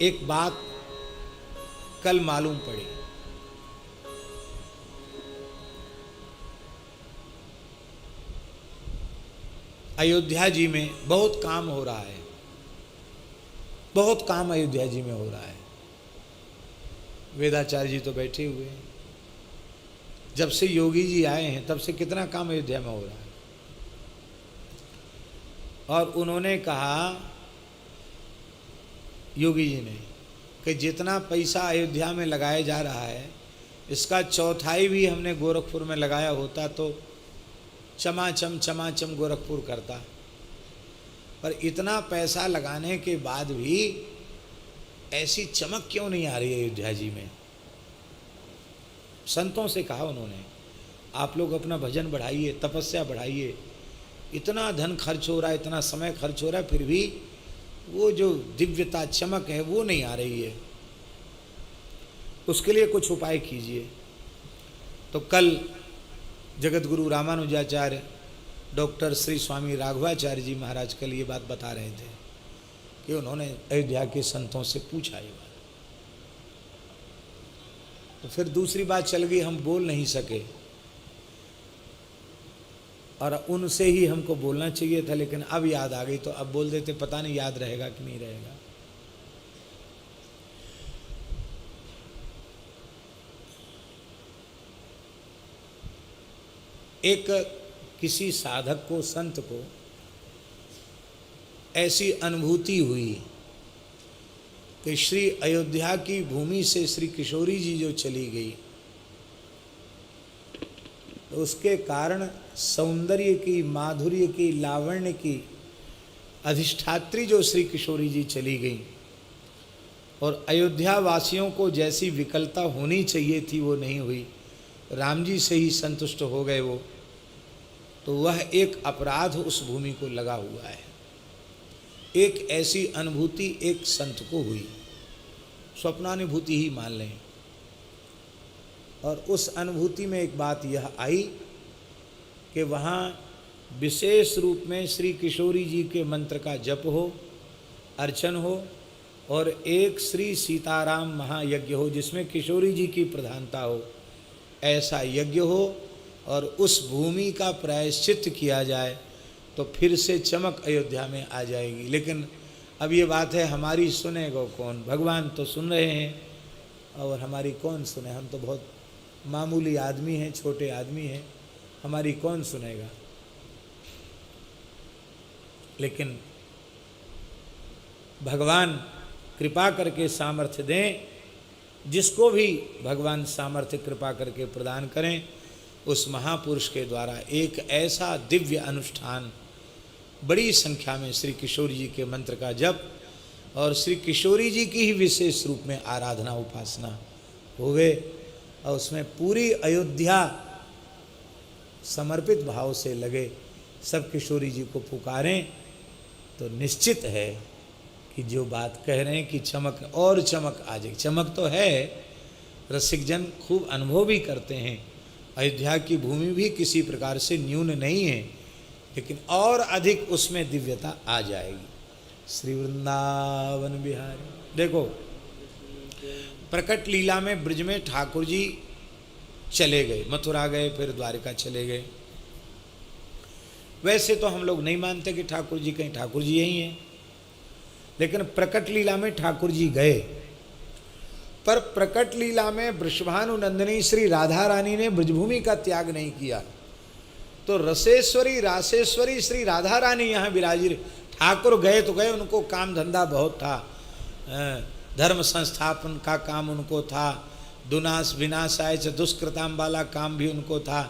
एक बात कल मालूम पड़ी। अयोध्या जी में बहुत काम हो रहा है, बहुत काम अयोध्या जी में हो रहा है। वेदाचार्य जी तो बैठे हुए हैं, जब से योगी जी आए हैं तब से कितना काम अयोध्या में हो रहा है। और उन्होंने कहा, योगी जी ने, कि जितना पैसा अयोध्या में लगाया जा रहा है इसका चौथाई भी हमने गोरखपुर में लगाया होता तो चमाचम गोरखपुर करता। पर इतना पैसा लगाने के बाद भी ऐसी चमक क्यों नहीं आ रही है अयोध्या जी में। संतों से कहा उन्होंने, आप लोग अपना भजन बढ़ाइए, तपस्या बढ़ाइए, इतना धन खर्च हो रहा है, इतना समय खर्च हो रहा है, फिर भी वो जो दिव्यता चमक है वो नहीं आ रही है, उसके लिए कुछ उपाय कीजिए। तो कल जगत गुरु रामानुजाचार्य डॉक्टर श्री स्वामी राघवाचार्य जी महाराज कल ये बात बता रहे थे कि उन्होंने अयोध्या के संतों से पूछा ये बात। तो फिर दूसरी बात चल गई, हम बोल नहीं सके और उनसे ही हमको बोलना चाहिए था, लेकिन अब याद आ गई तो अब बोल देते, पता नहीं याद रहेगा कि नहीं रहेगा। एक किसी साधक को, संत को ऐसी अनुभूति हुई कि श्री अयोध्या की भूमि से श्री किशोरी जी जो चली गई, तो उसके कारण सौंदर्य की, माधुर्य की, लावण्य की अधिष्ठात्री जो श्री किशोरी जी चली गई और अयोध्या वासियों को जैसी विकलता होनी चाहिए थी वो नहीं हुई, राम जी से ही संतुष्ट हो गए वो, तो वह एक अपराध उस भूमि को लगा हुआ है। एक ऐसी अनुभूति एक संत को हुई, स्वप्नानुभूति ही मान लें। और उस अनुभूति में एक बात यह आई कि वहाँ विशेष रूप में श्री किशोरी जी के मंत्र का जप हो, अर्चन हो, और एक श्री सीताराम महायज्ञ हो जिसमें किशोरी जी की प्रधानता हो, ऐसा यज्ञ हो और उस भूमि का प्रायश्चित किया जाए तो फिर से चमक अयोध्या में आ जाएगी। लेकिन अब ये बात है, हमारी सुनेगा कौन? भगवान तो सुन रहे हैं और हमारी कौन सुने? हम तो बहुत मामूली आदमी हैं, छोटे आदमी हैं, हमारी कौन सुनेगा? लेकिन भगवान कृपा करके सामर्थ्य दें, जिसको भी भगवान सामर्थ्य कृपा करके प्रदान करें, उस महापुरुष के द्वारा एक ऐसा दिव्य अनुष्ठान, बड़ी संख्या में श्री किशोरी जी के मंत्र का जप और श्री किशोरी जी की ही विशेष रूप में आराधना उपासना होवे और उसमें पूरी अयोध्या समर्पित भाव से लगे, सब किशोरी जी को पुकारें, तो निश्चित है कि जो बात कह रहे हैं कि चमक और चमक आ जाए। चमक तो है, रसिक जन खूब अनुभव भी करते हैं, अयोध्या की भूमि भी किसी प्रकार से न्यून नहीं है, लेकिन और अधिक उसमें दिव्यता आ जाएगी। श्री वृंदावन बिहारी। देखो, प्रकट लीला में ब्रज में ठाकुर जी चले गए, मथुरा गए, फिर द्वारिका चले गए। वैसे तो हम लोग नहीं मानते कि ठाकुर जी कहीं, ठाकुर जी यही हैं, लेकिन प्रकट लीला में ठाकुर जी गए। पर प्रकट लीला में वृषभानु नंदिनी श्री राधा रानी ने ब्रजभूमि का त्याग नहीं किया, तो रसेश्वरी रासेश्वरी श्री राधा रानी यहाँ विराजी। ठाकुर गए तो गए, उनको काम धंधा बहुत था, धर्म संस्थापन का काम उनको था, दुनास विनाशाय च दुष्कृताम वाला काम भी उनको था।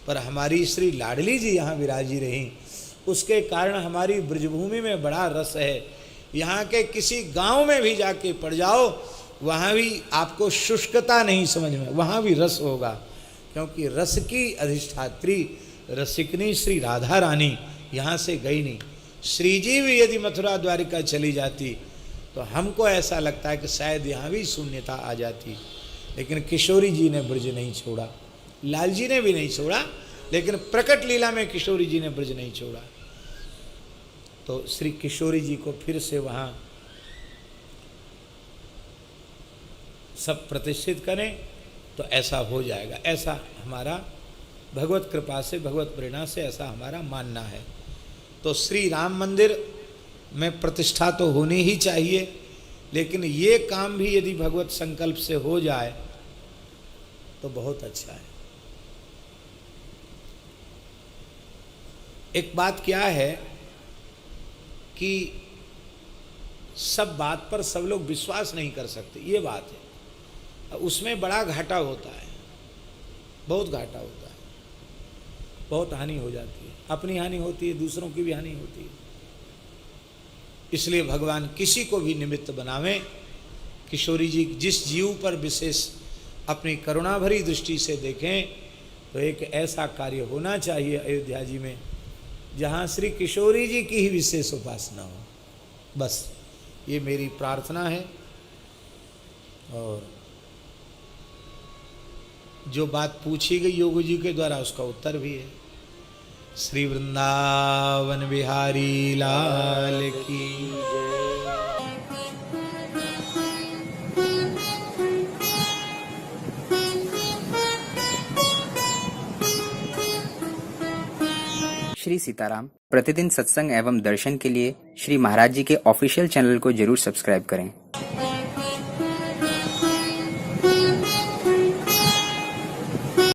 पर हमारी श्री लाडली जी यहाँ विराजी रहीं, उसके कारण हमारी ब्रजभूमि में बड़ा रस है। यहाँ के किसी गांव में भी जाके पड़ जाओ, वहाँ भी आपको शुष्कता नहीं समझ में, वहाँ भी रस होगा, क्योंकि रस की अधिष्ठात्री रसिकनी श्री राधा रानी यहाँ से गई नहीं। श्री जी भी यदि मथुरा द्वारिका चली जाती तो हमको ऐसा लगता है कि शायद यहाँ भी शून्यता आ जाती, लेकिन किशोरी जी ने ब्रज नहीं छोड़ा, लाल जी ने भी नहीं छोड़ा, लेकिन प्रकट लीला में किशोरी जी ने ब्रज नहीं छोड़ा। तो श्री किशोरी जी को फिर से वहाँ सब प्रतिष्ठित करें तो ऐसा हो जाएगा। ऐसा हमारा भगवत कृपा से, भगवत प्रेरणा से ऐसा हमारा मानना है। तो श्री राम मंदिर में प्रतिष्ठा तो होनी ही चाहिए, लेकिन ये काम भी यदि भगवत संकल्प से हो जाए तो बहुत अच्छा है। एक बात क्या है कि सब बात पर सब लोग विश्वास नहीं कर सकते, ये बात है। उसमें बड़ा घाटा होता है, बहुत घाटा होता है, बहुत हानि हो जाती है, अपनी हानि होती है, दूसरों की भी हानि होती है। इसलिए भगवान किसी को भी निमित्त बनावें। किशोरी जी जिस जीव पर विशेष अपनी करुणा भरी दृष्टि से देखें, तो एक ऐसा कार्य होना चाहिए अयोध्या जी में जहाँ श्री किशोरी जी की ही विशेष उपासना हो। बस ये मेरी प्रार्थना है। और जो बात पूछी गई योगी जी के द्वारा उसका उत्तर भी है। श्री वृंदावन बिहारी लाल की श्री सीताराम प्रतिदिन सत्संग एवं दर्शन के लिए श्री महाराज जी के ऑफिशियल चैनल को जरूर सब्सक्राइब करें।